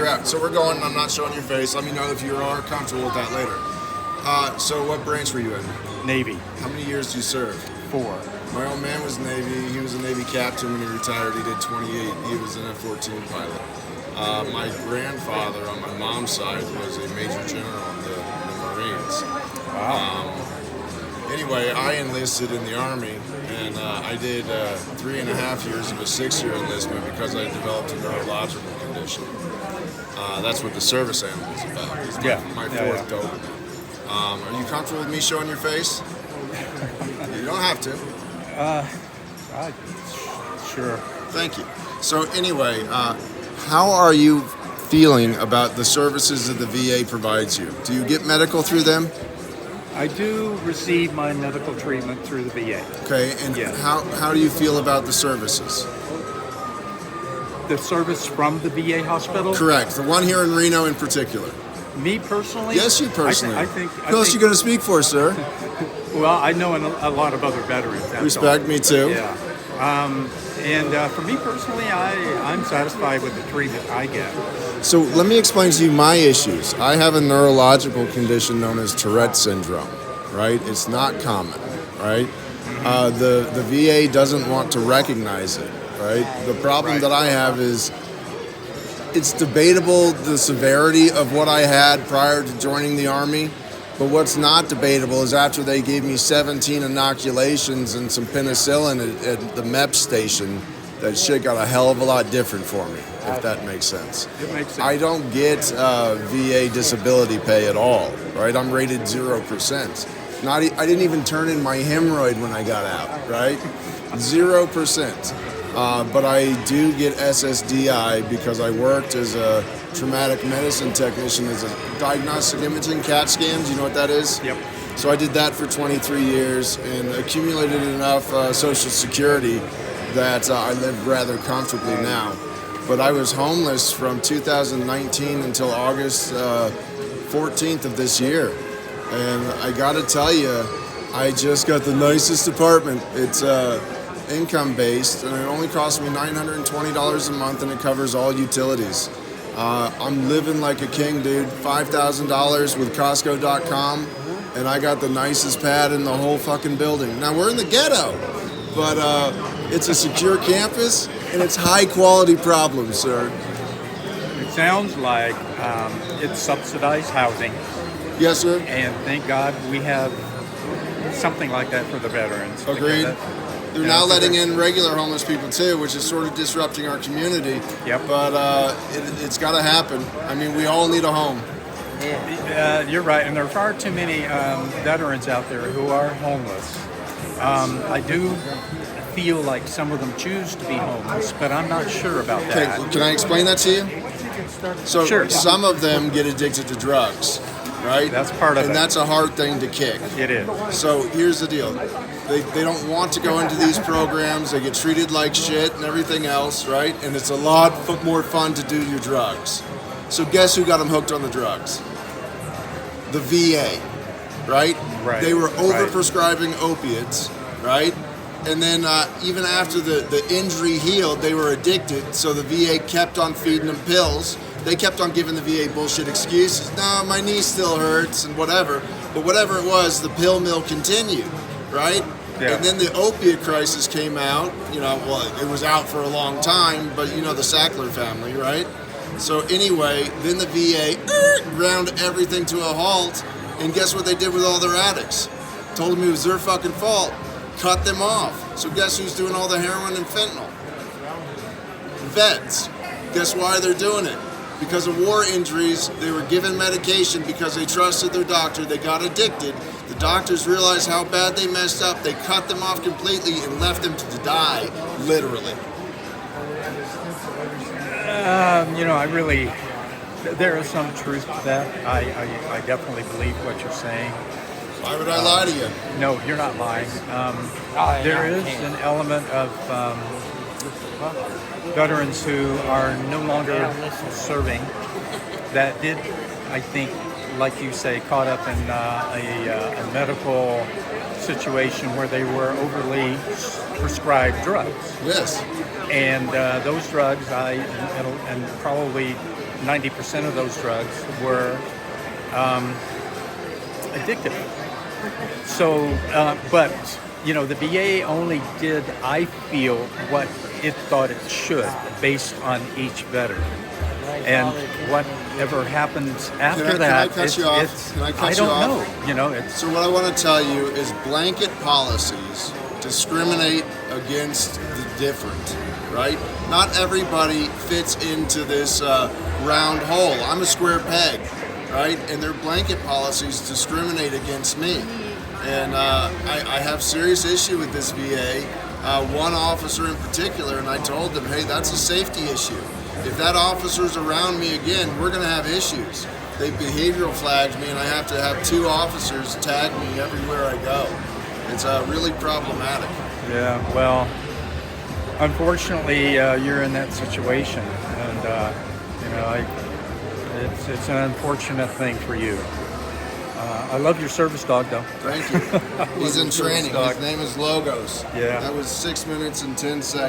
Yeah, so we're going, I'm not showing your face. Let me know if you are comfortable with that later. So what branch were you in? Navy. How many years did you serve? 4. My old man was Navy. He was a Navy captain when he retired. He did 28. He was an F-14 pilot. My grandfather on my mom's side was a major general in the Marines. Wow. Anyway, I enlisted in the Army, and I did 3.5 years of a 6-year enlistment because I developed a neurological condition. That's what the service animal is about. It's my fourth dope. Are you comfortable with me showing your face? You don't have to. Sure. Thank you. So anyway, how are you feeling about the services that the VA provides you? Do you get medical through them? I do receive my medical treatment through the VA. Okay, and how do you feel about the services? The service from the VA hospital? Correct. The one here in Reno in particular. Me personally? Yes, you personally. I think. Who else are you going to speak for, sir? Well, I know a lot of other veterans. Respect, me too. Yeah. And for me personally, I'm satisfied with the treatment I get. So let me explain to you my issues. I have a neurological condition known as Tourette syndrome, right? It's not common, right? The VA doesn't want to recognize it, right? The problem that I have is it's debatable the severity of what I had prior to joining the Army, but what's not debatable is after they gave me 17 inoculations and some penicillin at the MEP station, that shit got a hell of a lot different for me, if that makes sense. It makes sense. I don't get VA disability pay at all, right? I'm rated 0%. I didn't even turn in my hemorrhoid when I got out, right? 0%. But I do get SSDI because I worked as a traumatic medicine technician as a diagnostic imaging CAT scans. You know what that is? Yep. So I did that for 23 years and accumulated enough Social Security that I live rather comfortably now. But I was homeless from 2019 until August 14th of this year. And I gotta tell you, I just got the nicest apartment. It's income based, and it only cost me $920 a month, and it covers all utilities. I'm living like a king, dude. $5,000 with Costco.com, and I got the nicest pad in the whole fucking building. Now we're in the ghetto, but it's a secure campus, and it's high quality problems, sir. It sounds like it's subsidized housing. Yes, sir. And thank God we have something like that for the veterans. Agreed. They're now letting in regular homeless people too, which is sort of disrupting our community. Yep. But it's got to happen. I mean, we all need a home. You're right, and there are far too many veterans out there who are homeless. I do feel like some of them choose to be homeless, but I'm not sure about that. Okay, can I explain that to you? So Sure. some of them get addicted to drugs, right? That's part of it. And that's a hard thing to kick. It is. So here's the deal. They don't want to go into these programs. They get treated like shit and everything else, right? And it's a lot more fun to do your drugs. So guess who got them hooked on the drugs? The VA, right? Right. They were overprescribing opiates, right? And then even after the injury healed, they were addicted. So the VA kept on feeding them pills. They kept on giving the VA bullshit excuses. No, my knee still hurts and whatever. But whatever it was, the pill mill continued, right? Yeah. And then the opiate crisis came out. You know, well, it was out for a long time, but you know the Sackler family, right? So anyway, then the VA ground everything to a halt. And guess what they did with all their addicts? Told them it was their fucking fault. Cut them off. So guess who's doing all the heroin and fentanyl? Vets. Guess why they're doing it? Because of war injuries, they were given medication because they trusted their doctor. They got addicted. The doctors realized how bad they messed up. They cut them off completely and left them to die, literally. There is some truth to that. I definitely believe what you're saying. Why would I lie to you? No, you're not lying. There is an element of veterans who are no longer serving that did, I think, like you say, caught up in a medical situation where they were overly prescribed drugs. Yes. And those drugs, and probably 90% of those drugs were addictive. So, but the VA only did, I feel, what it thought it should, based on each veteran. And whatever happens after that, can I cut you off? Can I cut you don't off? know. So what I want to tell you is blanket policies discriminate against the different, right? Not everybody fits into this round hole. I'm a square peg, right? And their blanket policies discriminate against me. And I have serious issue with this VA. One officer in particular, and I told them, hey, that's a safety issue. If that officer's around me again, we're going to have issues. They behavioral flagged me, and I have to have 2 officers tag me everywhere I go. It's really problematic. Yeah, well, unfortunately, you're in that situation, and it's an unfortunate thing for you. I love your service dog, though. Thank you. He's in training. His name is Logos. Yeah. That was 6 minutes and 10 seconds.